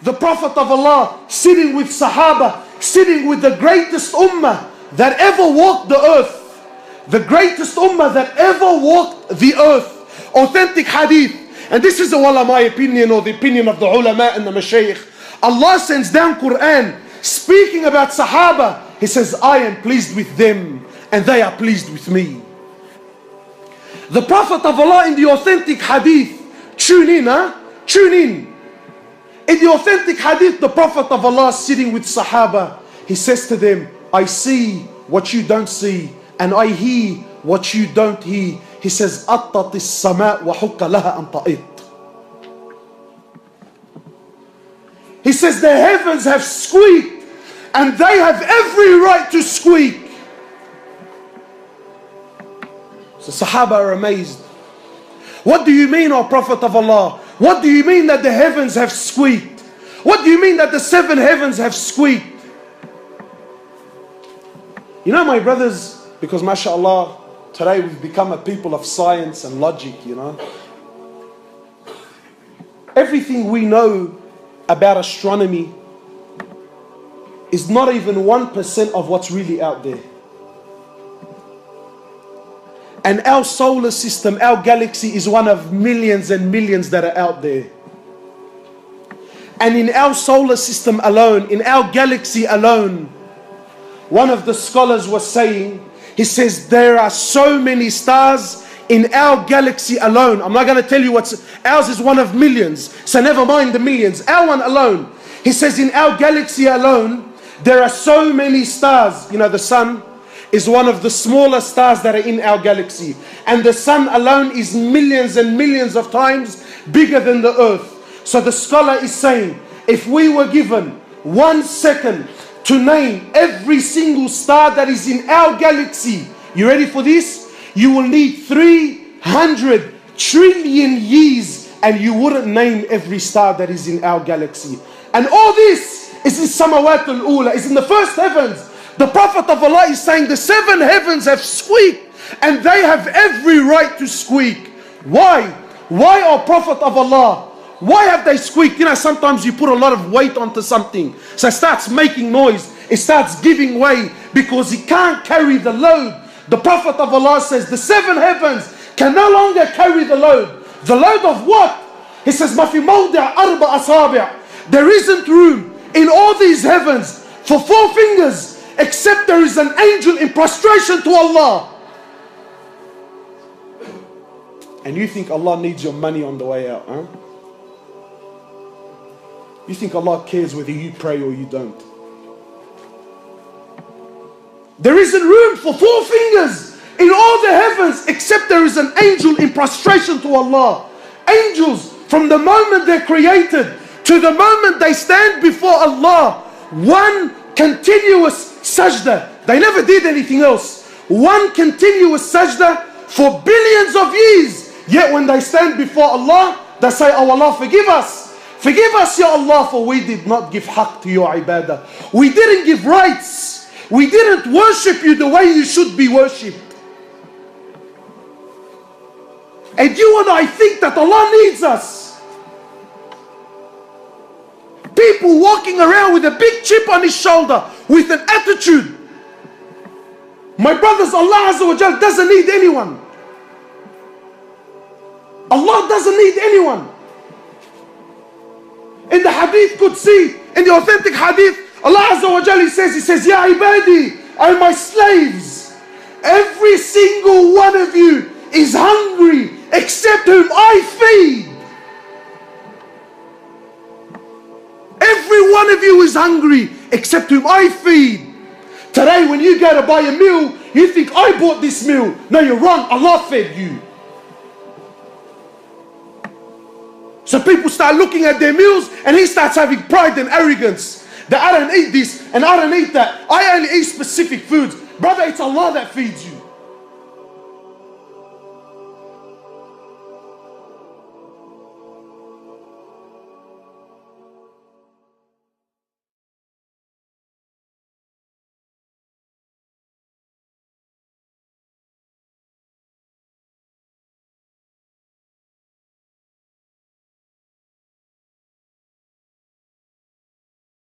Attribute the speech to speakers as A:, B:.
A: the Prophet of Allah sitting with Sahaba, sitting with the greatest ummah that ever walked the earth. The greatest ummah that ever walked the earth. Authentic hadith. And this is my opinion, or the opinion of the ulama and the mashaykh. Allah sends down Quran speaking about Sahaba. He says, I am pleased with them and they are pleased with me. The Prophet of Allah in the authentic hadith, tune in. In the authentic hadith, the Prophet of Allah sitting with Sahaba, he says to them, I see what you don't see, and I hear what you don't hear. He says, أَطَّتِ السَّمَاء وَحُقَّ لَهَا أَن تَطِئَ. He says, the heavens have squeaked, and they have every right to squeak. So Sahaba are amazed. What do you mean, O Prophet of Allah? What do you mean that the heavens have squeaked? What do you mean that the 7 heavens have squeaked? You know, my brothers, because mashallah, today we've become a people of science and logic, you know. Everything we know about astronomy is not even 1% of what's really out there. And our solar system, our galaxy is one of millions and millions that are out there. And in our solar system alone, in our galaxy alone, one of the scholars was saying, he says, there are so many stars in our galaxy alone. I'm not going to tell you what's, ours is one of millions. So never mind the millions, our one alone. He says in our galaxy alone, there are so many stars. You know, the sun is one of the smaller stars that are in our galaxy. And the sun alone is millions and millions of times bigger than the earth. So the scholar is saying, if we were given 1 second to name every single star that is in our galaxy, you ready for this? You will need 300 trillion years and you wouldn't name every star that is in our galaxy. And all this is in Samawat al-Ula, is in the first heavens. The Prophet of Allah is saying the 7 heavens have squeaked and they have every right to squeak. Why? Why, O Prophet of Allah? Why have they squeaked? You know, sometimes you put a lot of weight onto something, so it starts making noise, it starts giving way because it can't carry the load. The Prophet of Allah says the 7 heavens can no longer carry the load. The load of what? He says, مَا فِي مَوْضِعَ أَرْبَ أَصَابِعَ. There isn't room in all these heavens for 4 fingers except there is an angel in prostration to Allah. And you think Allah needs your money on the way out, huh? You think Allah cares whether you pray or you don't. There isn't room for 4 fingers in all the heavens except there is an angel in prostration to Allah. Angels, from the moment they're created to the moment they stand before Allah, one continuous sajda. They never did anything else. One continuous sajda for billions of years. Yet when they stand before Allah, they say, oh Allah, forgive us. Forgive us, Ya Allah, for we did not give haqq to your ibadah. We didn't give rights. We didn't worship you the way you should be worshipped. And you and I think that Allah needs us. People walking around with a big chip on his shoulder, with an attitude. My brothers, Allah Azza wa Jal doesn't need anyone. Allah doesn't need anyone. In the hadith Qudsi, in the authentic hadith, Allah Azza wa Jal, He says, Ya ibadi, O my slaves, every single one of you is hungry except whom I feed. Every one of you is hungry except whom I feed. Today when you go to buy a meal, you think I bought this meal. No, you're wrong. Allah fed you. So people start looking at their meals and he starts having pride and arrogance. That I don't eat this and I don't eat that. I only eat specific foods. Brother, it's Allah that feeds you.